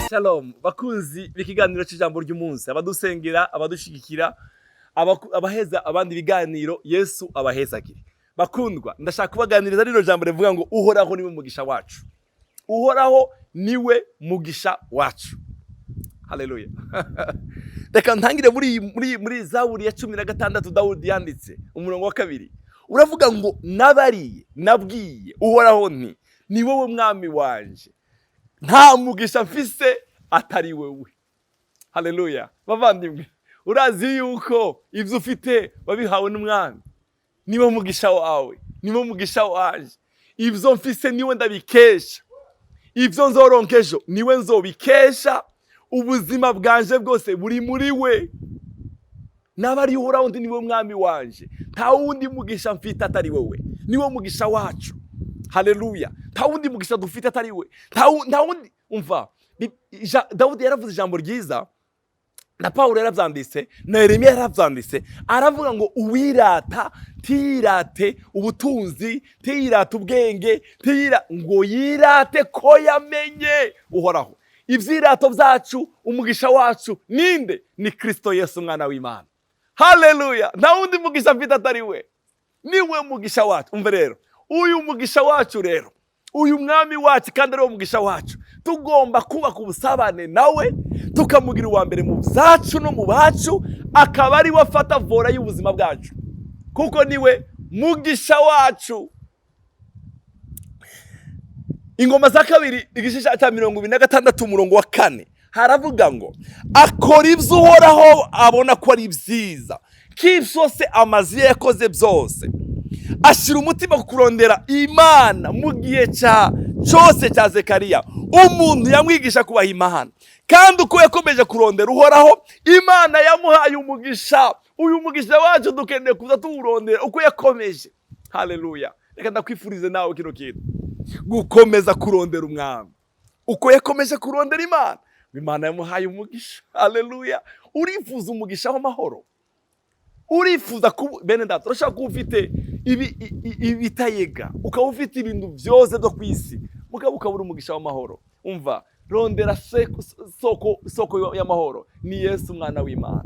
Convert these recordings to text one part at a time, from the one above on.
Shalom bakunzi b'ikiganiro cy'ijambo ry'umunsi, abadusengera, abadushigikira, abaheza abandi biganiro, Yesu abahezagire. Bakundwa, ndashaka kubaganiriza rino jambo rivuga ngo uhoraho niwe mugisha wacu. Uhoraho niwe mugisha wacu. Haleluya. Reka ntangire muri Zaburi ya 16 Dawudi yanditse umurongo wa 2. Uravuga ngo nabariye nabwiye uhoraho nti ni wowe mwami wanje, nta mugisha mfise atari wewe. Haleluya. Bavandimwe, urazi yuko ivyo ufite babihawe n'umwami. Niwe mugisha wawe, niwe mugisha wanje. Ivyo mfise niwe ndabikesha, ivyo nzoronkejo niwe nzobikesha. Ubuzima bwanje bwose buri muri we. Nabari uhoraho ndi niwe mwami wanje, nta wundi mugisha mfite atari wewe. Niwe mugisha wacu. Haleluya. Nta wundi mugisha dufite atari we. Nta wundi. Umva, Dawudi yaravuze ijambo ryiza, na Paulo yaravyanditse, na Yeremiya yaravyanditse, aravuga ngo uwirata tirate ubutunzi, tirate ubwenge, ngo yirate ko yamenye uhoraho. Ivyirato vyacu, umugisha wacu ninde? Ni Kristo Yesu mwana w'Imana. Haleluya. Nta wundi mugisha mfite atari we. Niwe mugisha wacu. Umva rero, uyu mugisha wacu rero, uyu mwami wacu kandi ari wo mugisha wacu, tugomba kubaka ubusabane nawe, tukamugira uwa mbere mu byacu no mu bacu, akaba ari we afata vora y'ubuzima bwacu, kuko niwe mugisha wacu. Ingoma za kabiri igice cya 26 umurongo wa 4 haravuga ngo akora ivyo uhoraho abona ko ari vyiza, k'ivyose amazi yakoze byose, ashira umutima ku kurondera Imana mu gihe cyose cya Zekariya, umuntu yamwigisha kubaha Imana, kandi uko yakomeje kurondera uhoraho, Imana yamuhaye umugisha. Uyu mugisha wacu dukeneye kuza tuwurondera uko yakomeje. Haleluya. Reka ndakwifurize nawe kino kintu, gukomeza kurondera umwami uko yakomeje kurondera Imana. Imana yamuhaye umugisha. Haleluya. Urifuza umugisha w'amahoro? Urifuza bene data, urashaka kuba ufite ibitayega, ukaba ufite ibintu byose byo kwisi, ukabura umugisha w'amahoro? Umva, rondera soko y'amahoro, ni Yesu mwana w'Imana.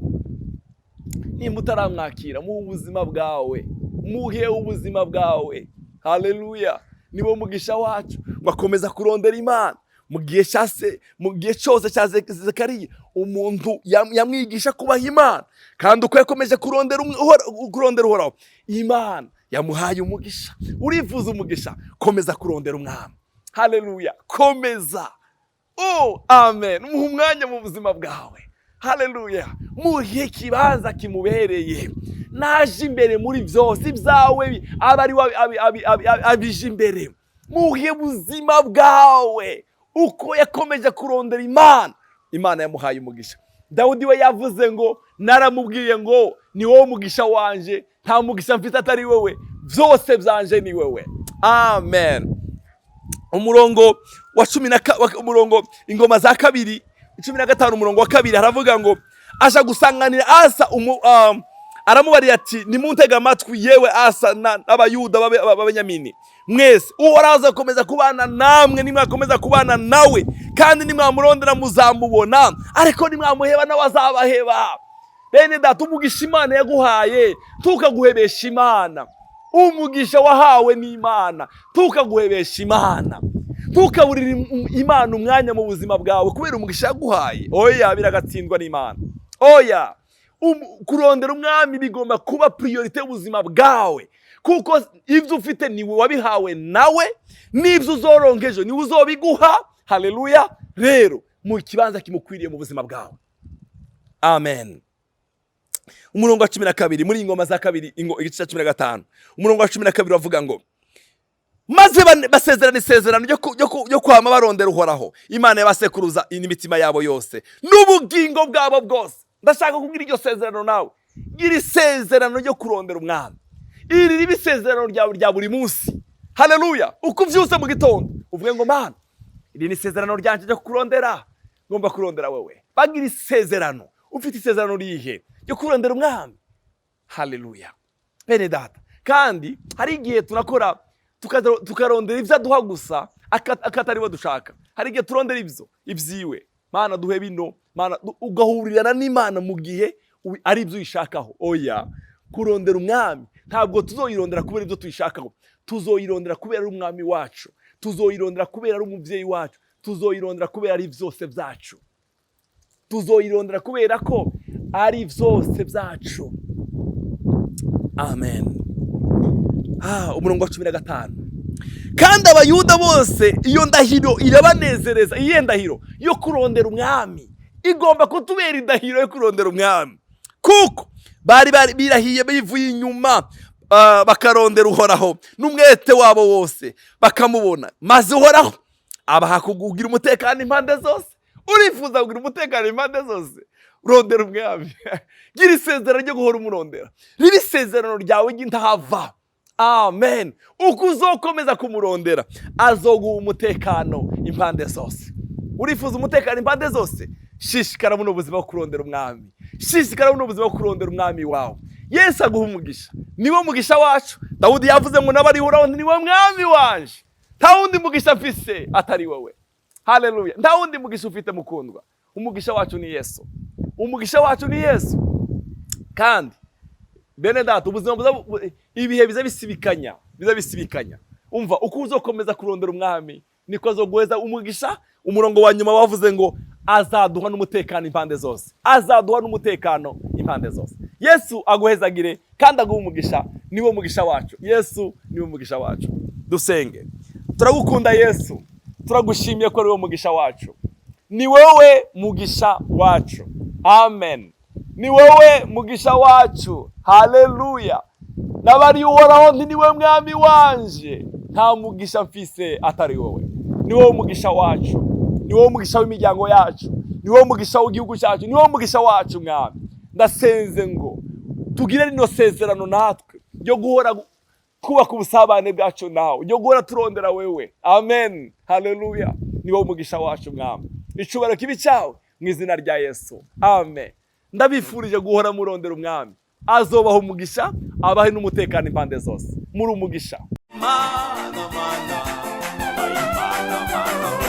Nimba utaramwakira, muhe ubuzima bwawe, muhe ubuzima bwawe. Haleluya. Niwe mugisha wacu. Bakomeza kurondera Imana mu gihe cyose cya Zekariya, umuntu yamwigisha kubaha Imana, kandi uko yakomeje kurondera uhoraho, Imana yamuhaye umugisha. Urifuza umugisha? Komeza kurondera umwami. Haleluya. Komeza. Oh, amen. Muhe umwanya mu buzima bwawe. Haleluya. Muhe kibanza kimubereye. Naje imbere muri byose ibyawe, abari abije imbere. Muhe buzima bwawe uko yakomeje kurondera Imana. Imana yamuhaye umugisha. Dawudi we yavuze ngo naramubwiye ngo ni wowe mugisha wanje, nta mugisha mfite atari wewe, byose byanje ni wewe. Amen. Umurongo wa 10 umurongo Ingoma za kabiri 15 umurongo wa 2 haravuga ngo aja gusanganira Asa, aramubariye ati nimuntega amatwi yewe Asa n'abayuda b'Abenyamini mwese, uhoraho azakomeza kubana namwe, nimwakomeza kubana nawe, kandi nimwamurondera muzamubona, ariko nimwamuheba nawe azabaheba. Bene data, umugisha Imana yaguhaye tukaguhebesha Imana. Umugisha wahawe n'Imana tukaguhebesha Imana, tukaburira Imana umwanya mu buzima bwawe kubera umugisha yaguhaye. Oya, biragatsindwa n'Imana. Oya, kurondera umwami bigomba kuba priorite y'ubuzima bwawe, kuko ivyo ufite niwe wabihawe nawe, n'ivyo uzoronkejo niwe uzobiguha. Haleluya. Rero mu kibanza kimukwiriye mu buzima bwawe. Amen. Umurongo wa 12 muri Ingoma za kabiri igice cya 15 umurongo wa 12 bavuga ngo maze basezerana isezerano ryo kwama barondera uhoraho, Imana yabasekuruza imitima yabo yose n'ubugingo bwabo bwose. Ndashaka kubwira iryo sezerano nawe, gira isezerano ryo kurondera umwami. Iri ribe isezerano rya buri munsi. Haleluya. Uko uvyuse mu gitondo uvuge ngo Mana, iri ni isezerano ryanje ryo kurondera, ngomba kurondera wewe. Bagira isezerano. Ufite isezerano rihe ryo kurondera umwami? Haleluya. Bene data, kandi hari igihe tunakora tukarondera ivyo aduha gusa, akatari we dushaka. Hari igihe turondera ivyiwe, Mana duhe bino, Mana ugahurirana n'Imana mu gihe ari ibyo uyishakaho. Oya, kurondera umwami ntabwo tuzoyirondera kubera ibyo tuyishakaho, tuzoyirondera kubera ari umwami wacu, tuzoyirondera kubera ari umubyeyi wacu, tuzoyirondera kubera ari byose byacu, tuzoyirondera kubera ko ari byose byacu. Amen. Umurongo wa 15. Kandi abayuda bose iyo ndahiro irabanezereza. Iyo ndahiro yo kurondera umwami igomba kutubera indahiro yo kurondera umwami, kuko bari birahiye bivuye inyuma, bakarondera uhoraho n'umwete wabo wose bakamubona, maze uhoraho abaha kugira umutekano impande zose. Urifuza kugira umutekano impande zose, urondera umwami. Gira isezerano ryo guhora umurondera, ribe isezerano ryawe ry'intahava. Amen. Uko uzokomeza kumurondera azoguha umutekano impande zose. Urifuza umutekano impande zose, shishikara mu buzima bwo kurondera umwami, shishikara mu buzima bwo kurondera umwami wawe. Yesu aguha umugisha, niwo mugisha wacu. Dawudi yavuze ngo nabari uhoraho niwo mwami wanje, nta wundi mugisha mfise atari wowe. Haleluya. Nta wundi mugisha ufite mukundwa, umugisha wacu ni Yesu, umugisha wacu ni Yesu. Kandi bene data, ubuzima ibihe biza bisibikanya. Umva, uko uzokomeza kurondera umwami niko azoguheza umugisha. Umurongo wa nyuma wavuze ngo azaduha n'umutekano impande zose, azaduha n'umutekano impande zose. Yesu aguhezagire kandi aguha umugisha, niwo mugisha wacu. Yesu niwo mugisha wacu. Dusenge. Turagukunda Yesu, turagushimiye ko ari wowe mugisha wacu, ni wowe mugisha wacu. Amen. Ni wowe mugisha wacu. Haleluya. Nabari uhoraho ni wowe mwami wanje, nta mugisha mfise atari wowe. Ni wowe mugisha wacu, ni wowe mugisha w'imiryango yacu, ni wowe mugisha w'igihugu cyacu, ni wowe mugisha wacu mwami. Ndasenze ngo tugire rino sezerano natwe ryo guhora kubaka ubusabane bwacu nawe, ryo guhora turondera wewe. Amen. Haleluya. Ni wowe mugisha wacu mwami. Icubahiro kibi cyawe mu izina rya Yesu. Amen. Ndabifurije guhora murondera umwami, azobaho umugisha, abahe n'umutekano impande zose. Muri umugisha. Mana, mana, mana, mana.